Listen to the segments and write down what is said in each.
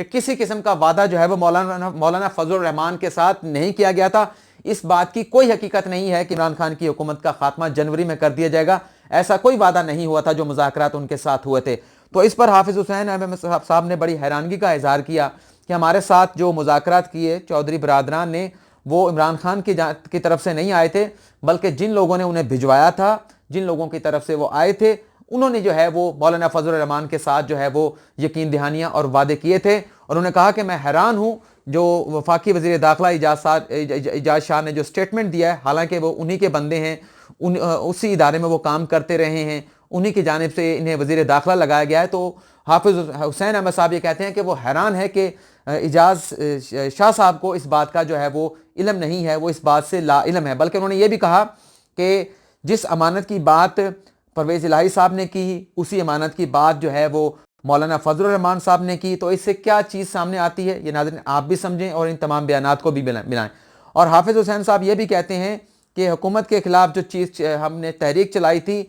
کہ کسی قسم کا وعدہ جو ہے وہ مولانا فضل الرحمان کے ساتھ نہیں کیا گیا تھا. اس بات کی کوئی حقیقت نہیں ہے کہ عمران خان کی حکومت کا خاتمہ جنوری میں کر دیا جائے گا. ایسا کوئی وعدہ نہیں ہوا تھا جو مذاکرات ان کے ساتھ ہوئے تھے. تو اس پر حافظ حسین احمد صاحب نے بڑی حیرانگی کا اظہار کیا کہ ہمارے ساتھ جو مذاکرات کیے چودھری برادران نے وہ عمران خان کی طرف سے نہیں آئے تھے، بلکہ جن لوگوں نے انہیں بھجوایا تھا، جن لوگوں کی طرف سے وہ آئے تھے، انہوں نے جو ہے وہ مولانا فضل الرحمان کے ساتھ جو ہے وہ یقین دہانیاں اور وعدے کیے تھے. اور انہوں نے کہا کہ میں حیران ہوں جو وفاقی وزیر داخلہ اعجاز شاہ نے جو سٹیٹمنٹ دیا ہے، حالانکہ وہ انہی کے بندے ہیں، اسی ادارے میں وہ کام کرتے رہے ہیں، انہی کی جانب سے انہیں وزیر داخلہ لگایا گیا ہے. تو حافظ حسین احمد صاحب یہ کہتے ہیں کہ وہ حیران ہے کہ اعجاز شاہ صاحب کو اس بات کا جو ہے وہ علم نہیں ہے، وہ اس بات سے لا علم ہے. بلکہ انہوں نے یہ بھی کہا کہ جس امانت کی بات پرویز الہی صاحب نے کی، اسی امانت کی بات جو ہے وہ مولانا فضل الرحمان صاحب نے کی. تو اس سے کیا چیز سامنے آتی ہے یہ ناظرین آپ بھی سمجھیں اور ان تمام بیانات کو بھی ملائیں. اور حافظ حسین صاحب یہ بھی کہتے ہیں کہ حکومت کے خلاف جو چیز ہم نے تحریک چلائی تھی،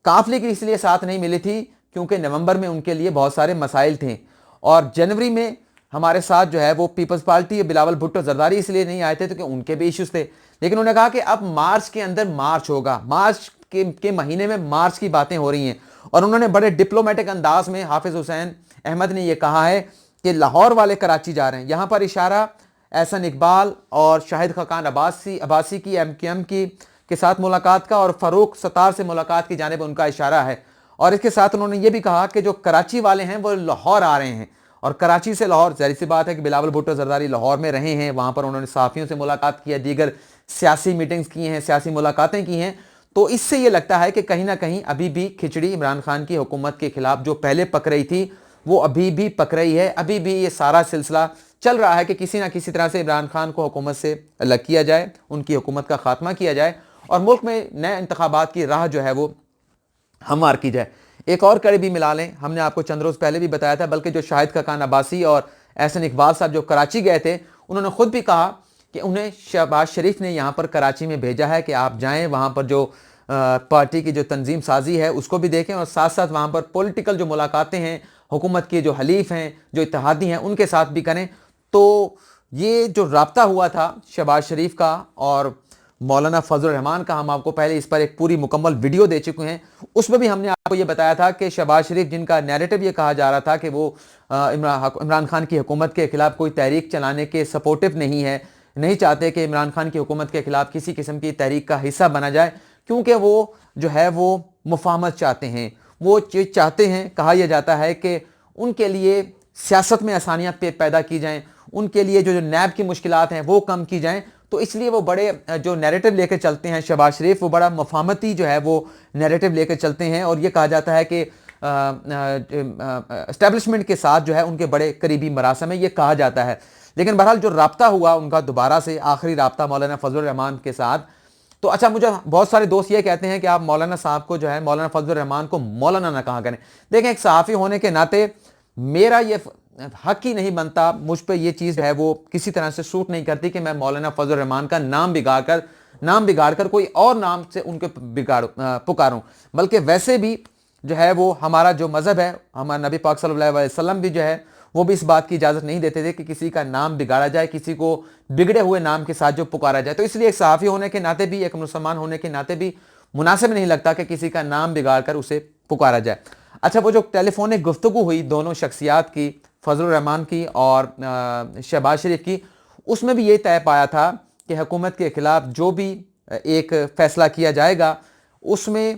قافلے کی اس لیے ساتھ نہیں ملی تھی کیونکہ نومبر میں ان کے لیے بہت سارے مسائل تھے، اور جنوری میں ہمارے ساتھ جو ہے وہ پیپلز پارٹی بلاول بھٹو زرداری اس لیے نہیں آئے تھے کیونکہ ان کے بھی ایشوز تھے. لیکن انہوں نے کہا کہ اب مارچ کے اندر مارچ ہوگا، مارچ کے مہینے میں مارچ کی باتیں ہو رہی ہیں. اور انہوں نے بڑے ڈپلومیٹک انداز میں حافظ حسین احمد نے یہ کہا ہے کہ لاہور والے کراچی جا رہے ہیں. یہاں پر اشارہ احسن اقبال اور شاہد خاقان عباسی کی MQM کے ساتھ ملاقات کا اور فاروق ستار سے ملاقات کی جانب ان کا اشارہ ہے. اور اس کے ساتھ انہوں نے یہ بھی کہا کہ جو کراچی والے ہیں وہ لاہور آ رہے ہیں، اور کراچی سے لاہور ظاہر سی بات ہے کہ بلاول بھٹو زرداری لاہور میں رہے ہیں، وہاں پر انہوں نے صحافیوں سے ملاقات کی ہے، دیگر سیاسی میٹنگز کی ہیں، سیاسی ملاقاتیں کی ہیں. تو اس سے یہ لگتا ہے کہ کہیں نہ کہیں ابھی بھی کھچڑی عمران خان کی حکومت کے خلاف جو پہلے پک رہی تھی وہ ابھی بھی پک رہی ہے. ابھی بھی یہ سارا سلسلہ چل رہا ہے کہ کسی نہ کسی طرح سے عمران خان کو حکومت سے الگ کیا جائے، ان کی حکومت کا خاتمہ کیا جائے اور ملک میں نئے انتخابات کی راہ جو ہے وہ ہموار کی جائے. ایک اور کڑی بھی ملا لیں، ہم نے آپ کو چند روز پہلے بھی بتایا تھا، بلکہ جو شاہد خاقان عباسی اور احسن اقبال صاحب جو کراچی گئے تھے، انہوں نے خود بھی کہا کہ انہیں شہباز شریف نے یہاں پر کراچی میں بھیجا ہے کہ آپ جائیں، وہاں پر جو پارٹی کی جو تنظیم سازی ہے اس کو بھی دیکھیں، اور ساتھ ساتھ وہاں پر پولیٹیکل جو ملاقاتیں ہیں حکومت کے جو حلیف ہیں، جو اتحادی ہیں، ان کے ساتھ بھی کریں. تو یہ جو رابطہ ہوا تھا شہباز شریف کا اور مولانا فضل الرحمان کا، ہم آپ کو پہلے اس پر ایک پوری مکمل ویڈیو دے چکے ہیں. اس میں بھی ہم نے آپ کو یہ بتایا تھا کہ شہباز شریف، جن کا نیریٹو یہ کہا جا رہا تھا کہ وہ عمران خان کی حکومت کے خلاف کوئی تحریک چلانے کے سپورٹو نہیں ہے، نہیں چاہتے کہ عمران خان کی حکومت کے خلاف کسی قسم کی تحریک کا حصہ بنا جائے، کیونکہ وہ جو ہے وہ مفاہمت چاہتے ہیں. وہ چیز چاہتے ہیں، کہا یہ جاتا ہے کہ ان کے لیے سیاست میں آسانیاں پیدا کی جائیں، ان کے لیے جو نیب کی مشکلات ہیں وہ کم کی جائیں. تو اس لیے وہ بڑے جو نیریٹو لے کے چلتے ہیں شہباز شریف، وہ بڑا مفاہمتی جو ہے وہ نیریٹو لے کے چلتے ہیں. اور یہ کہا جاتا ہے کہ اسٹیبلشمنٹ کے ساتھ جو ہے ان کے بڑے قریبی مراسم ہیں، یہ کہا جاتا ہے. لیکن بہرحال جو رابطہ ہوا ان کا دوبارہ سے آخری رابطہ مولانا فضل الرحمان کے ساتھ، تو اچھا مجھے بہت سارے دوست یہ کہتے ہیں کہ آپ مولانا صاحب کو جو ہے مولانا فضل الرحمان کو مولانا نہ کہا کریں. دیکھیں، ایک صحافی ہونے کے ناطے میرا یہ حق ہی نہیں بنتا، مجھ پہ یہ چیز ہے وہ کسی طرح سے سوٹ نہیں کرتی کہ میں مولانا فضل الرحمان کا نام بگاڑ کر کوئی اور نام سے ان کے پکاروں. بلکہ ویسے بھی جو ہے وہ ہمارا جو مذہب ہے، ہمارا نبی پاک صلی اللہ علیہ وسلم بھی جو ہے وہ بھی اس بات کی اجازت نہیں دیتے تھے کہ کسی کا نام بگاڑا جائے، کسی کو بگڑے ہوئے نام کے ساتھ جو پکارا جائے. تو اس لیے ایک صحافی ہونے کے ناطے بھی، ایک مسلمان ہونے کے ناطے بھی مناسب نہیں لگتا کہ کسی کا نام بگاڑ کر اسے پکارا جائے. اچھا، وہ جو ٹیلی فونک گفتگو ہوئی دونوں شخصیات کی، فضل الرحمان کی اور شہباز شریف کی، اس میں بھی یہ طے پایا تھا کہ حکومت کے خلاف جو بھی ایک فیصلہ کیا جائے گا اس میں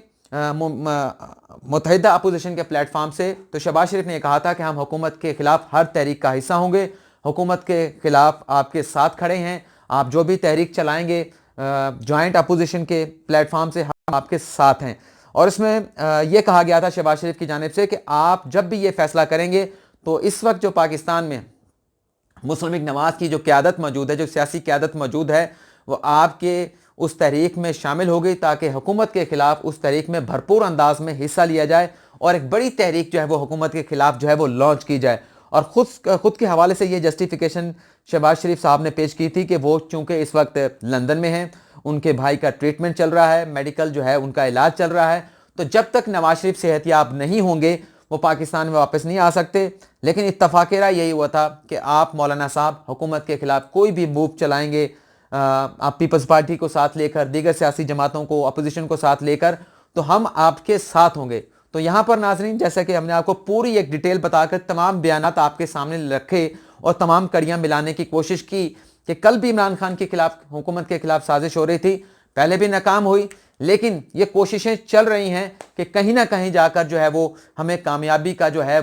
متحدہ اپوزیشن کے پلیٹ فارم سے، تو شہباز شریف نے یہ کہا تھا کہ ہم حکومت کے خلاف ہر تحریک کا حصہ ہوں گے، حکومت کے خلاف آپ کے ساتھ کھڑے ہیں، آپ جو بھی تحریک چلائیں گے جوائنٹ اپوزیشن کے پلیٹ فارم سے ہم آپ کے ساتھ ہیں. اور اس میں یہ کہا گیا تھا شہباز شریف کی جانب سے کہ آپ جب بھی یہ فیصلہ کریں گے تو اس وقت جو پاکستان میں مسلم لیگ نواز کی جو قیادت موجود ہے، جو سیاسی قیادت موجود ہے، وہ آپ کے اس تحریک میں شامل ہوگی تاکہ حکومت کے خلاف اس تحریک میں بھرپور انداز میں حصہ لیا جائے اور ایک بڑی تحریک جو ہے وہ حکومت کے خلاف جو ہے وہ لانچ کی جائے. اور خود کے حوالے سے یہ جسٹیفیکیشن شہباز شریف صاحب نے پیش کی تھی کہ وہ چونکہ اس وقت لندن میں ہیں، ان کے بھائی کا ٹریٹمنٹ چل رہا ہے، میڈیکل جو ہے ان کا علاج چل رہا ہے، تو جب تک نواز شریف صحت یاب نہیں ہوں گے وہ پاکستان میں واپس نہیں آ سکتے، لیکن اتفاق رائے یہی ہوا تھا کہ آپ مولانا صاحب حکومت کے خلاف کوئی بھی موو چلائیں گے، آپ پیپلز پارٹی کو ساتھ لے کر، دیگر سیاسی جماعتوں کو، اپوزیشن کو ساتھ لے کر، تو ہم آپ کے ساتھ ہوں گے۔ تو یہاں پر ناظرین جیسا کہ ہم نے آپ کو پوری ایک ڈیٹیل بتا کر تمام بیانات آپ کے سامنے رکھے اور تمام کڑیاں ملانے کی کوشش کی کہ کل بھی عمران خان کے خلاف، حکومت کے خلاف سازش ہو رہی تھی، پہلے بھی ناکام ہوئی، لیکن یہ کوششیں چل رہی ہیں کہ کہیں نہ کہیں جا کر جو ہے وہ ہمیں کامیابی جو ہے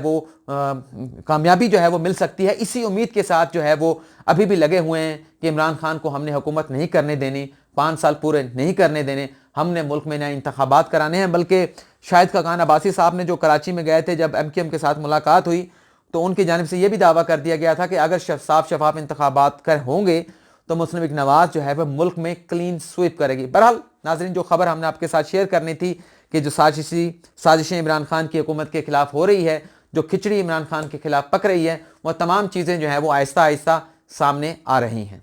وہ مل سکتی ہے۔ اسی امید کے ساتھ جو ہے وہ ابھی بھی لگے ہوئے ہیں کہ عمران خان کو ہم نے حکومت نہیں کرنے دینی، 5 سال پورے نہیں کرنے دینے، ہم نے ملک میں نئے انتخابات کرانے ہیں۔ بلکہ شاہد خاقان عباسی صاحب نے جو کراچی میں گئے تھے، جب ایم کیو ایم کے ساتھ ملاقات ہوئی تو ان کی جانب سے یہ بھی دعویٰ کر دیا گیا تھا کہ اگر صاف شفاف انتخابات ہوں گے تو مسلم لیگ نواز جو ہے وہ ملک میں کلین سویپ کرے گی۔ بہرحال ناظرین، جو خبر ہم نے آپ کے ساتھ شیئر کرنی تھی کہ جو سازشیں عمران خان کی حکومت کے خلاف ہو رہی ہے، جو کھچڑی عمران خان کے خلاف پک رہی ہے، وہ تمام چیزیں جو ہیں وہ آہستہ آہستہ سامنے آ رہی ہیں۔